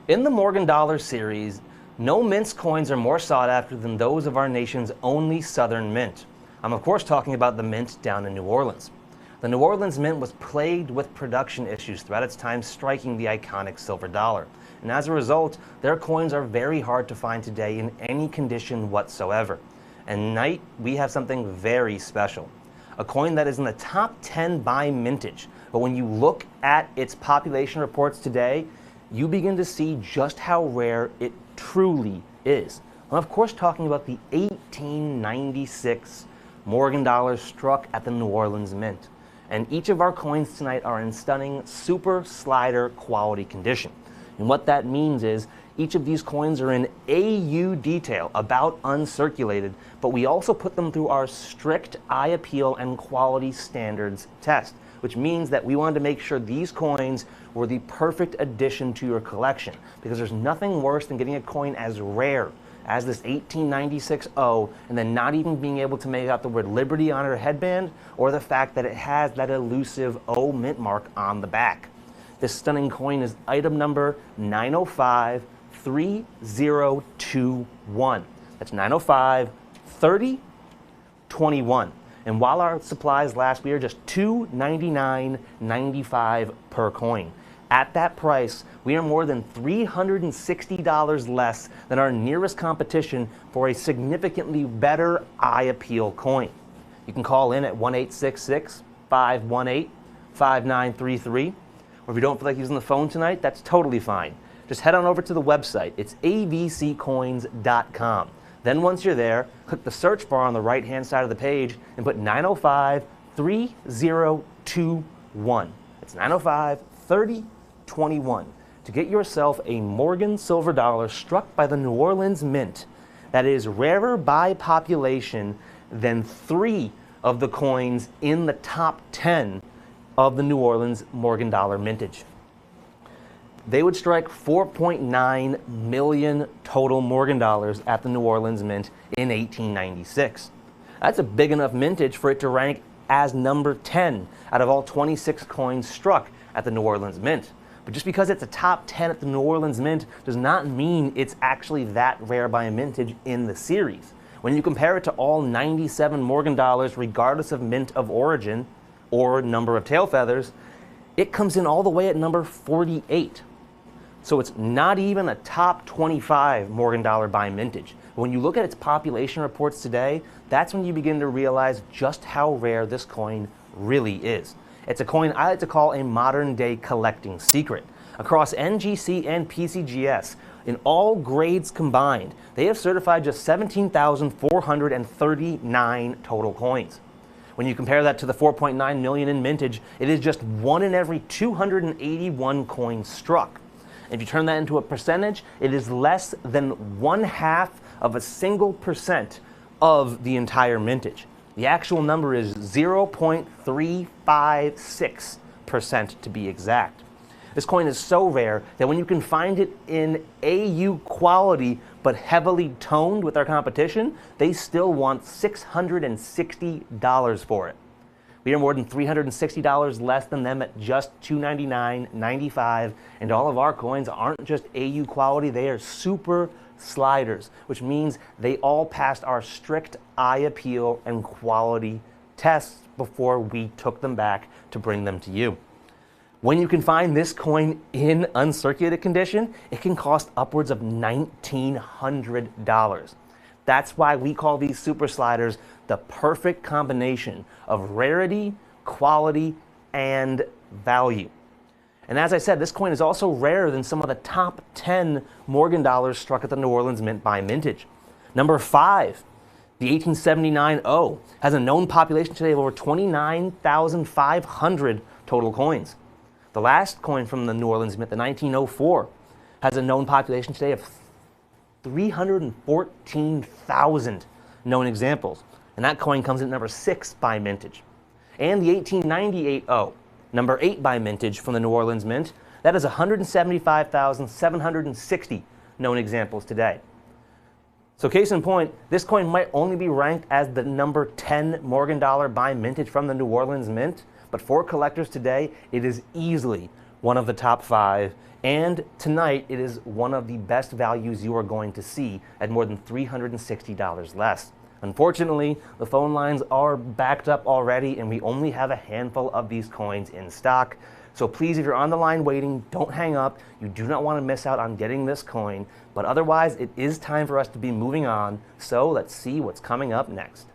In the Morgan Dollar series, no mint's coins are more sought after than those of our nation's only Southern mint. I'm of course talking about the mint down in New Orleans. The New Orleans Mint was plagued with production issues throughout its time striking the iconic silver dollar. And as a result, their coins are very hard to find today in any condition whatsoever. And tonight, we have something very special. A coin that is in the top 10 by mintage. But when you look at its population reports today, you begin to see just how rare it truly is. I'm of course talking about the 1896 Morgan dollar struck at the New Orleans Mint. And each of our coins tonight are in stunning super slider quality condition. And what that means is each of these coins are in AU detail, about uncirculated, but we also put them through our strict eye appeal and quality standards test, which means that we wanted to make sure these coins were the perfect addition to your collection, because there's nothing worse than getting a coin as rare as this 1896 O and then not even being able to make out the word Liberty on her headband or the fact that it has that elusive O mint mark on the back. This stunning coin is item number 9053021. That's 9053021. And while our supplies last, we are just $299.95 per coin. At that price, we are more than $360 less than our nearest competition for a significantly better eye appeal coin. You can call in at 1-866-518-5933. Or if you don't feel like using the phone tonight, that's totally fine. Just head on over to the website. It's avccoins.com. Then once you're there, click the search bar on the right-hand side of the page and put 9053021. It's 9053021 to get yourself a Morgan silver dollar struck by the New Orleans Mint that is rarer by population than 3 of the coins in the top 10 of the New Orleans Morgan dollar mintage. They would strike 4.9 million total Morgan dollars at the New Orleans Mint in 1896. That's a big enough mintage for it to rank as number 10 out of all 26 coins struck at the New Orleans Mint. But just because it's a top 10 at the New Orleans Mint does not mean it's actually that rare by a mintage in the series. When you compare it to all 97 Morgan dollars, regardless of mint of origin or number of tail feathers, it comes in all the way at number 48. So it's not even a top 25 Morgan dollar by mintage. When you look at its population reports today, that's when you begin to realize just how rare this coin really is. It's a coin I like to call a modern day collecting secret. Across NGC and PCGS, in all grades combined, they have certified just 17,439 total coins. When you compare that to the 4.9 million in mintage, it is just 1 in every 281 coins struck. If you turn that into a percentage, it is less than 0.5% of the entire mintage. The actual number is 0.356% to be exact. This coin is so rare that when you can find it in AU quality but heavily toned with our competition, they still want $660 for it. We are more than $360 less than them at just $299.95, and all of our coins aren't just AU quality, they are super sliders, which means they all passed our strict eye appeal and quality tests before we took them back to bring them to you. When you can find this coin in uncirculated condition, it can cost upwards of $1,900. That's why we call these super sliders the perfect combination of rarity, quality, and value. And as I said, this coin is also rarer than some of the top 10 Morgan dollars struck at the New Orleans Mint by mintage. Number 5, the 1879 O, has a known population today of over 29,500 total coins. The last coin from the New Orleans Mint, the 1904, has a known population today of 314,000 known examples. And that coin comes in at number 6 by mintage. And the 1898 O, number 8 by mintage from the New Orleans Mint, that is 175,760 known examples today. So case in point, this coin might only be ranked as the number 10 Morgan dollar by mintage from the New Orleans Mint, but for collectors today, it is easily one of the top 5, and tonight it is one of the best values you are going to see at more than $360 less. Unfortunately, the phone lines are backed up already and we only have a handful of these coins in stock. So please, if you're on the line waiting, don't hang up. You do not want to miss out on getting this coin. But otherwise, it is time for us to be moving on. So let's see what's coming up next.